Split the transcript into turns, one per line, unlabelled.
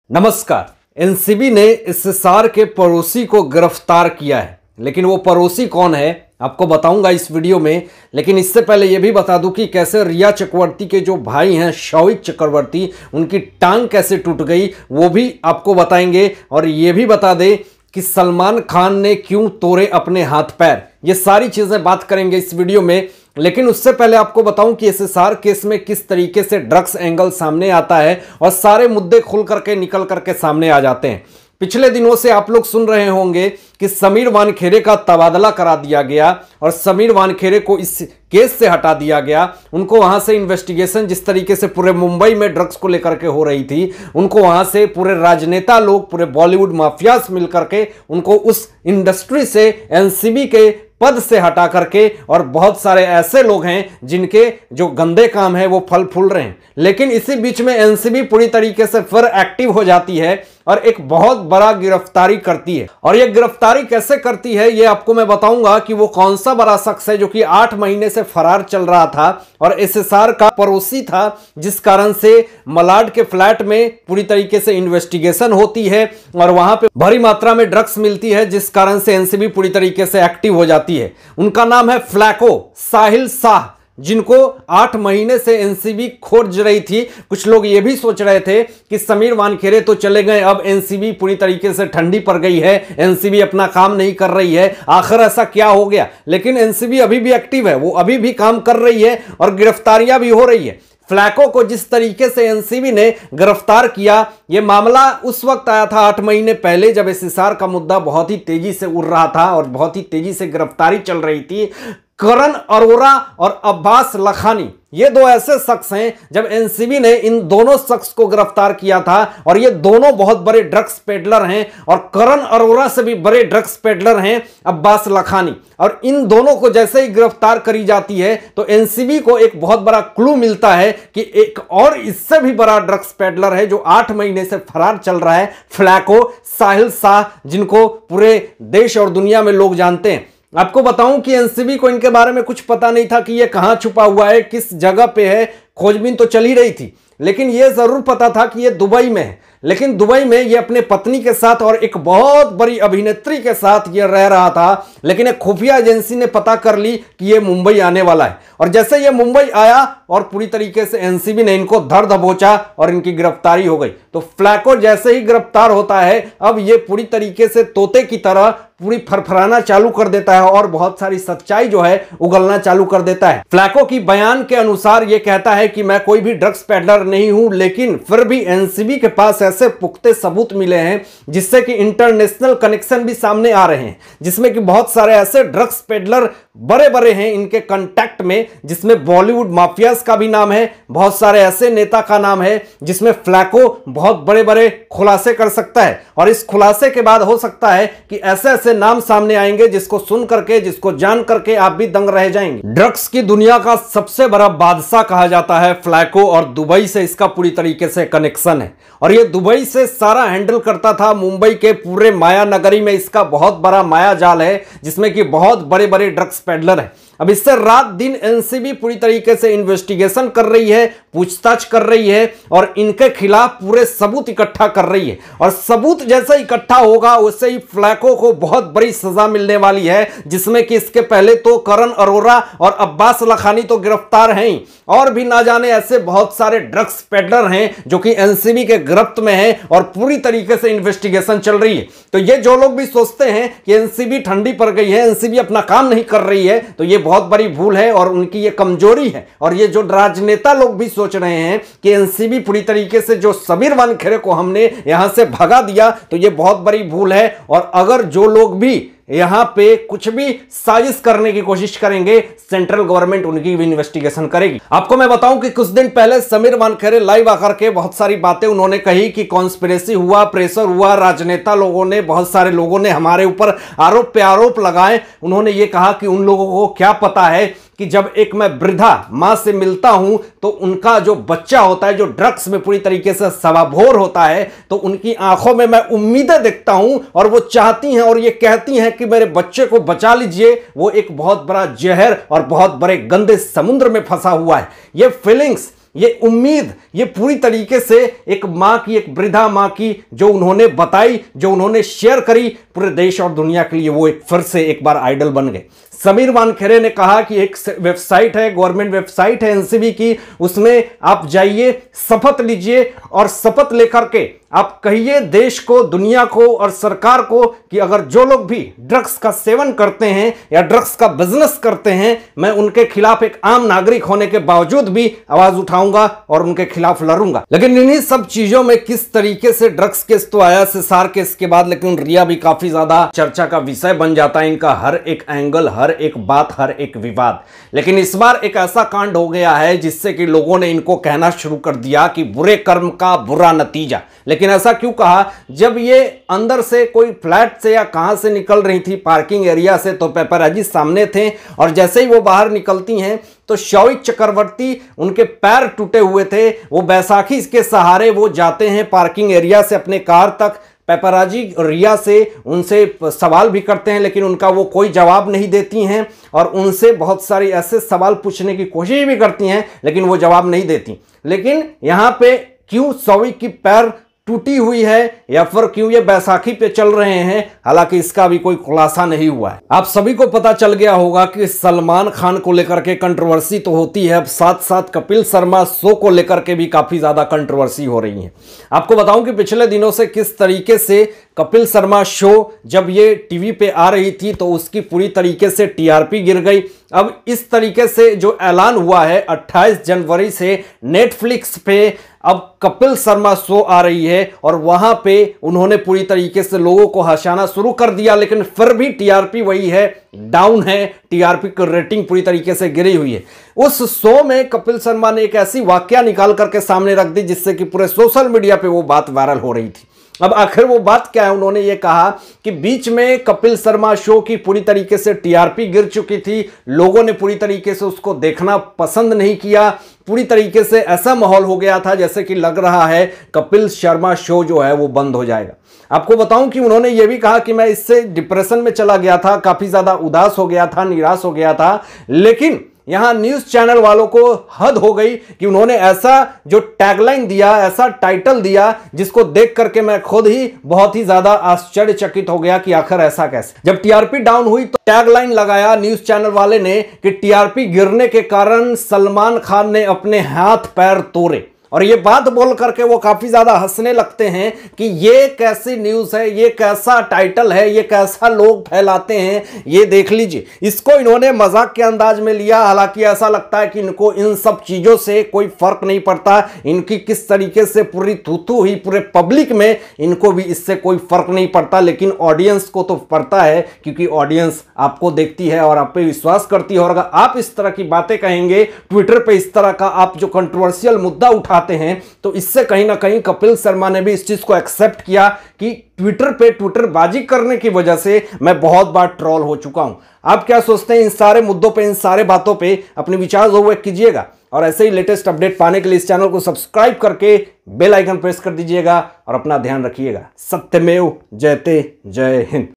नमस्कार। एनसीबी ने एसएसआर के पड़ोसी को गिरफ्तार किया है, लेकिन वो पड़ोसी कौन है आपको बताऊंगा इस वीडियो में। लेकिन इससे पहले ये भी बता दूं कि कैसे रिया चक्रवर्ती के जो भाई हैं शौविक चक्रवर्ती, उनकी टांग कैसे टूट गई वो भी आपको बताएंगे। और ये भी बता दें कि सलमान खान ने क्यों तोड़े अपने हाथ पैर, ये सारी चीजें बात करेंगे इस वीडियो में। लेकिन उससे पहले आपको बताऊं कि एसएसआर केस में किस तरीके से ड्रग्स एंगल सामने आता है और सारे मुद्दे खुल करके निकल करके सामने आ जाते हैं। पिछले दिनों से आप लोग सुन रहे होंगे कि समीर वानखेड़े का तबादला करा दिया गया और समीर वानखेड़े को इस केस से हटा दिया गया। उनको वहां से इन्वेस्टिगेशन जिस तरीके से पूरे मुंबई में ड्रग्स को लेकर के हो रही थी, उनको वहां से पूरे राजनेता लोग, पूरे बॉलीवुड माफियाज मिलकर के उनको उस इंडस्ट्री से, एनसीबी के पद से हटा करके, और बहुत सारे ऐसे लोग हैं जिनके जो गंदे काम है वो फल फूल रहे हैं। लेकिन इसी बीच में एनसीबी पूरी तरीके से फिर एक्टिव हो जाती है और एक बहुत बड़ा गिरफ्तारी करती है। और ये गिरफ्तारी कैसे करती है ये आपको मैं बताऊंगा कि वो कौन सा बड़ा शख्स है जो कि 8 महीने से फरार चल रहा था और एसएसआर का पड़ोसी था, जिस कारण से मलाड के फ्लैट में पूरी तरीके से इन्वेस्टिगेशन होती है और वहां पे भारी मात्रा में ड्रग्स मिलती है, जिस कारण से एनसीबी पूरी तरीके से एक्टिव हो जाती है। उनका नाम है फ्लैको साहिल शाह, जिनको 8 महीने से एनसीबी खोज रही थी। कुछ लोग ये भी सोच रहे थे कि समीर वानखेड़े तो चले गए, अब एनसीबी पूरी तरीके से ठंडी पड़ गई है, एनसीबी अपना काम नहीं कर रही है, आखिर ऐसा क्या हो गया। लेकिन एनसीबी अभी भी एक्टिव है, वो अभी भी काम कर रही है और गिरफ्तारियां भी हो रही है। फ्लैको को जिस तरीके से एनसीबी ने गिरफ्तार किया, यह मामला उस वक्त आया था 8 महीने पहले, जब एसएसआर का मुद्दा बहुत ही तेजी से उड़ रहा था और बहुत ही तेजी से गिरफ्तारी चल रही थी। करण अरोरा और अब्बास लखानी, ये दो ऐसे शख्स हैं जब एनसीबी ने इन दोनों शख्स को गिरफ्तार किया था, और ये दोनों बहुत बड़े ड्रग्स पेडलर हैं और करण अरोरा से भी बड़े ड्रग्स पेडलर हैं अब्बास लखानी। और इन दोनों को जैसे ही गिरफ्तार करी जाती है तो एनसीबी को एक बहुत बड़ा क्लू मिलता है कि एक और इससे भी बड़ा ड्रग्स पेडलर है जो 8 महीने से फरार चल रहा है, फ्लैको साहिल शाह, जिनको पूरे देश और दुनिया में लोग जानते हैं। आपको बताऊं कि एनसीबी को इनके बारे में कुछ पता नहीं था कि ये कहां छुपा हुआ है, किस जगह पे है। खोजबीन तो चल ही रही थी, लेकिन ये जरूर पता था कि ये दुबई में है। लेकिन दुबई में ये अपने पत्नी के साथ और एक बहुत बड़ी अभिनेत्री के साथ ये रह रहा था। लेकिन एक खुफिया एजेंसी ने पता कर ली कि ये मुंबई आने वाला है, और जैसे ये मुंबई आया और पूरी तरीके से एनसीबी ने इनको धर दबोचा और इनकी गिरफ्तारी हो गई। तो फ्लैको जैसे ही गिरफ्तार होता है, अब ये पूरी तरीके से तोते की तरह पूरी फरफराना चालू कर देता है और बहुत सारी सच्चाई जो है उगलना चालू कर देता है। फ्लैको की बयान के अनुसार ये कहता है कि मैं कोई भी ड्रग्स पेडलर नहीं हूं, लेकिन फिर भी एनसीबी के पास ऐसे पुख्ते सबूत मिले हैं जिससे कि इंटरनेशनल कनेक्शन भी सामने आ रहे हैं, जिसमें कि बहुत सारे ऐसे ड्रग्स पेडलर बड़े बड़े हैं इनके कांटेक्ट में, जिसमें बॉलीवुड माफियाज का भी नाम है, बहुत सारे ऐसे नेता का नाम है, जिसमें फ्लैको बहुत बड़े बड़े खुलासे कर सकता है। और इस खुलासे के बाद हो सकता है कि ऐसे ऐसे नाम सामने आएंगे जिसको सुन करके, जिसको जान करके आप भी दंग रह जाएंगे। ड्रग्स की दुनिया का सबसे बड़ा बादशाह कहा जाता है फ्लैको, और दुबई से इसका पूरी तरीके से कनेक्शन है। और ये दुबई से सारा हैंडल करता था, मुंबई के पूरे माया नगरी में इसका बहुत बड़ा माया जाल है, जिसमें कि बहुत बड़े बड़े ड्रग्स पेडलर हैं। अब इससे रात दिन एनसीबी पूरी तरीके से इन्वेस्टिगेशन कर रही है, पूछताछ कर रही है और इनके खिलाफ पूरे सबूत इकट्ठा कर रही है। और सबूत जैसे इकट्ठा होगा वैसे ही फ्लैको को बहुत बड़ी सजा मिलने वाली है, जिसमें कि इसके पहले तो करण अरोरा और अब्बास लखानी तो गिरफ्तार हैं ही, और भी ना जाने ऐसे बहुत सारे ड्रग्स पेडलर हैं जो कि एनसीबी के गिरफ्त में हैं और पूरी तरीके से इन्वेस्टिगेशन चल रही है। तो ये जो लोग भी सोचते हैं कि एनसीबी ठंडी पड़ गई है, एनसीबी अपना काम नहीं कर रही है, तो ये बहुत बड़ी भूल है और उनकी ये कमजोरी है। और ये जो राजनेता लोग भी सोच रहे हैं कि एनसीबी पूरी तरीके से जो समीर वानखेड़े को हमने यहां से भगा दिया, तो ये बहुत बड़ी भूल है। और अगर जो लोग भी यहां पे कुछ भी साजिश करने की कोशिश करेंगे, सेंट्रल गवर्नमेंट उनकी भी इन्वेस्टिगेशन करेगी। आपको मैं बताऊं कि कुछ दिन पहले समीर वानखेड़े लाइव आकर के बहुत सारी बातें उन्होंने कही कि कॉन्स्पिरेसी हुआ, प्रेशर हुआ, राजनेता लोगों ने, बहुत सारे लोगों ने हमारे ऊपर आरोप पे आरोप लगाए। उन्होंने ये कहा कि उन लोगों को क्या पता है कि जब एक मैं वृद्धा मां से मिलता हूं तो उनका जो बच्चा होता है, जो ड्रग्स में पूरी तरीके से सवाभोर होता है, तो उनकी आंखों में मैं उम्मीदें देखता हूं और वो चाहती हैं और ये कहती हैं कि मेरे बच्चे को बचा लीजिए, वो एक बहुत बड़ा जहर और बहुत बड़े गंदे समुद्र में फंसा हुआ है। ये फीलिंग्स, ये उम्मीद, ये पूरी तरीके से एक मां की, एक वृद्धा मां की, जो उन्होंने बताई, जो उन्होंने शेयर करी पूरे देश और दुनिया के लिए, वो एक फिर से एक बार आइडल बन गए। समीर वानखेड़े ने कहा कि एक वेबसाइट है, गवर्नमेंट वेबसाइट है एनसीबी की, उसमें आप जाइए, शपथ लीजिए और शपथ लेकर के आप कहिए देश को, दुनिया को और सरकार को कि अगर जो लोग भी ड्रग्स का सेवन करते हैं या ड्रग्स का बिजनेस करते हैं, मैं उनके खिलाफ एक आम नागरिक होने के बावजूद भी आवाज उठाऊंगा और उनके खिलाफ लड़ूंगा। लेकिन इन्हीं सब चीजों में किस तरीके से ड्रग्स केस तो आया, सिसार केस के बाद, लेकिन रिया भी काफी ज्यादा चर्चा का विषय बन जाता है। इनका हर एक एंगल, हर एक बात, हर एक विवाद। लेकिन इस बार एक ऐसा कांड हो गया है जिससे कि लोगों ने इनको कहना शुरू कर दिया कि बुरे कर्म का बुरा नतीजा। लेकिन ऐसा क्यों कहा? जब ये अंदर से कोई फ्लैट से या कहां से निकल रही थी, पार्किंग एरिया से, तो पेपराजी सामने थे और जैसे ही वो बाहर निकलती हैं तो शौविक चक्रवर्ती, उनके पैर टूटे हुए थे, वो बैसाखी के सहारे वो जाते हैं पार्किंग एरिया से अपने कार तक। पेपराजी रिया से उनसे सवाल भी करते हैं, लेकिन उनका वो कोई जवाब नहीं देती हैं और उनसे बहुत सारी ऐसे सवाल पूछने की कोशिश भी करती हैं, लेकिन वो जवाब नहीं देती। लेकिन यहां पे क्यों शौविक की पैर टूटी हुई है या फिर क्यों ये बैसाखी पे चल रहे हैं, हालांकि इसका भी कोई खुलासा नहीं हुआ है। आप सभी को पता चल गया होगा कि सलमान खान को लेकर के कंट्रोवर्सी तो होती है, अब साथ साथ कपिल शर्मा शो को लेकर के भी काफी ज्यादा कंट्रोवर्सी हो रही है। आपको बताऊं कि पिछले दिनों से किस तरीके से कपिल शर्मा शो जब ये टीवी पे आ रही थी तो उसकी पूरी तरीके से टीआरपी गिर गई। अब इस तरीके से जो ऐलान हुआ है 28 जनवरी से नेटफ्लिक्स पे अब कपिल शर्मा शो आ रही है और वहां पे उन्होंने पूरी तरीके से लोगों को हंसाना शुरू कर दिया, लेकिन फिर भी टीआरपी वही है, डाउन है, टीआरपी की रेटिंग पूरी तरीके से गिरी हुई है। उस शो में कपिल शर्मा ने एक ऐसी वाकया निकाल करके सामने रख दी जिससे कि पूरे सोशल मीडिया पे वो बात वायरल हो रही थी। अब आखिर वो बात क्या है? उन्होंने ये कहा कि बीच में कपिल शर्मा शो की पूरी तरीके से टीआरपी गिर चुकी थी, लोगों ने पूरी तरीके से उसको देखना पसंद नहीं किया, पूरी तरीके से ऐसा माहौल हो गया था जैसे कि लग रहा है कपिल शर्मा शो जो है वो बंद हो जाएगा। आपको बताऊं कि उन्होंने ये भी कहा कि मैं इससे डिप्रेशन में चला गया था, काफी ज्यादा उदास हो गया था, निराश हो गया था। लेकिन यहां न्यूज चैनल वालों को हद हो गई कि उन्होंने ऐसा जो टैगलाइन दिया, ऐसा टाइटल दिया जिसको देख करके मैं खुद ही बहुत ही ज्यादा आश्चर्यचकित हो गया कि आखिर ऐसा कैसे। जब टीआरपी डाउन हुई तो टैगलाइन लगाया न्यूज चैनल वाले ने कि टीआरपी गिरने के कारण सलमान खान ने अपने हाथ पैर तोड़े, और ये बात बोल करके वो काफी ज्यादा हंसने लगते हैं कि ये कैसी न्यूज है, ये कैसा टाइटल है, ये कैसा लोग फैलाते हैं, ये देख लीजिए। इसको इन्होंने मजाक के अंदाज में लिया, हालांकि ऐसा लगता है कि इनको इन सब चीजों से कोई फर्क नहीं पड़ता, इनकी किस तरीके से पूरी थूथू हुई पूरे पब्लिक में, इनको भी इससे कोई फर्क नहीं पड़ता, लेकिन ऑडियंस को तो पड़ता है, क्योंकि ऑडियंस आपको देखती है और आप पे विश्वास करती है। और अगर आप इस तरह की बातें कहेंगे ट्विटर पे, इस तरह का आप जो कंट्रोवर्शियल मुद्दा उठाते हैं, तो इससे कहीं ना कहीं कपिल शर्मा ने भी इस चीज को एक्सेप्ट किया कि ट्विटर पे ट्विटरबाजी करने की वजह से मैं बहुत बार ट्रोल हो चुका हूं। आप क्या सोचते हैं इन सारे मुद्दों पे, इन सारे बातों पे? अपने विचार जरूर कीजिएगा और ऐसे ही लेटेस्ट अपडेट पाने के लिए इस चैनल को सब्सक्राइब करके बेल आइकन प्रेस कर दीजिएगा और अपना ध्यान रखिएगा। सत्यमेव जयते, जय हिंद।